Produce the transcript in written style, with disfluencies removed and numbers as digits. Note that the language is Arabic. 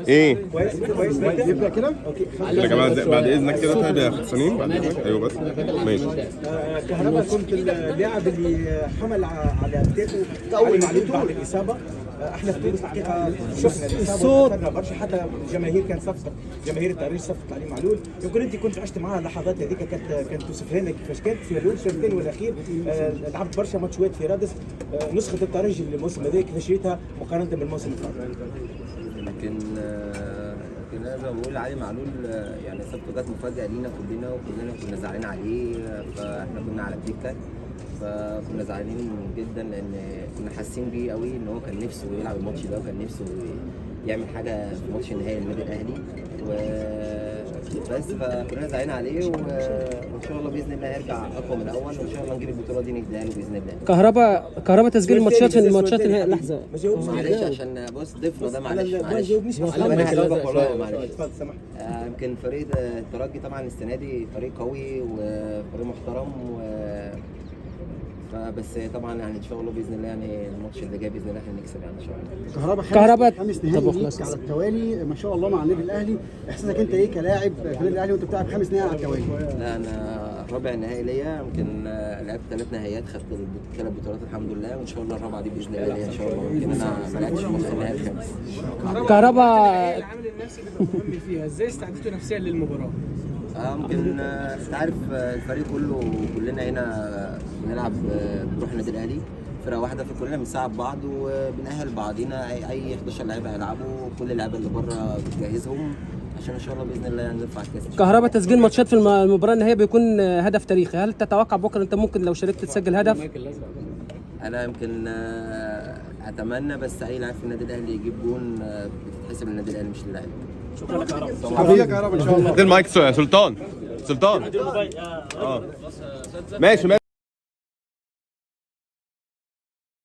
ايه كويس كويس نبدا كده. اوكي يا جماعه بعد اذنك كده، طيب يا حسنين بعد اذنك. ايوه بس ماشي. كهربا كنت اللاعب اللي حمل على كتافه علي معلول بعد الاصابه. احنا في تونس الحقيقه شفنا الاصابه وتاثرنا برشا، حتى الجماهير كانت صفقه، جماهير الترجي صفقت علي معلول. يمكن انت كنت عشت معاه اللحظات هذيك، كانت توصفها لنا كيفاش كانت في الاول الشوط الثاني والاخير. لعبت برشا ماتشات في رادس. نسخه الترجي الموسم هذا كيفاش شريتها مقارنه بالموسم اللي فات؟ لكن انا زي ما بقول علي معلول يعني صفقه جت مفاجاه لينا وكلنا كنا زعلانين عليه. فاحنا كنا على الدكه، فكنا زعلانين جدا لان كنا حاسين بيه قوي ان هو كان نفسه يلعب الماتش ده، وكان نفسه يعمل حاجه في ماتش النهائي للنادي الاهلي بس. فكنا زعلانين عليه وان شاء الله باذن الله يرجع اقوى من الاول، وان شاء الله نجيب البطوله دي نديها له باذن الله. كهربا تسجيل الماتشات لحظه معلش عشان بص ضيفنا ده، معلش ما جاوبنيش انا هجاوبك والله معلش. اتفضل سامح. يمكن فريق الترجي طبعا السنه دي فريق قوي وفريق محترم فبس طبعا يعني ان شاء الله باذن الله يعني الماتش اللي جاي باذن الله احنا نكسب يعني ان شاء الله. كهربا خامس نهائي ليك على التوالي ما شاء الله مع النادي الاهلي، احساسك انت ايه كلاعب في النادي الاهلي وانت بتلعب 5 نهائي على التوالي؟ لا انا رابع نهائي ليا، يمكن لعبت 3 نهائيات، خدت 3 بطولات الحمد لله، وان شاء الله الرابعه دي باذن الله ليا ان شاء الله. يمكن انا ما لعبتش في نص النهائي الخامس. كهربا العامل النفسي بيبقى مهم فيها، ازاي استعدتوا نفسيا للمباراه؟ ممكن انت عارف الفريق كلنا هنا بنلعب بروح النادي الاهلي، فرقه واحده، فكلنا بنساعد بعض وبنأهل بعضينا. اي 11 لعيبه هيلعبوا، كل اللعيبه اللي بره بتجهزهم عشان ان شاء الله باذن الله نرفع الكاس. كهربا تسجيل ماتشات في المباراه النهائيه بيكون هدف تاريخي، هل تتوقع بكره انت ممكن لو شاركت تسجل هدف؟ انا يمكن اتمنى، بس اي لاعب في النادي الاهلي يجيب جون بتتحسب للنادي الاهلي مش للاعب. شكرا لك كهربا ان شاء الله. المايك سلطان. ماشي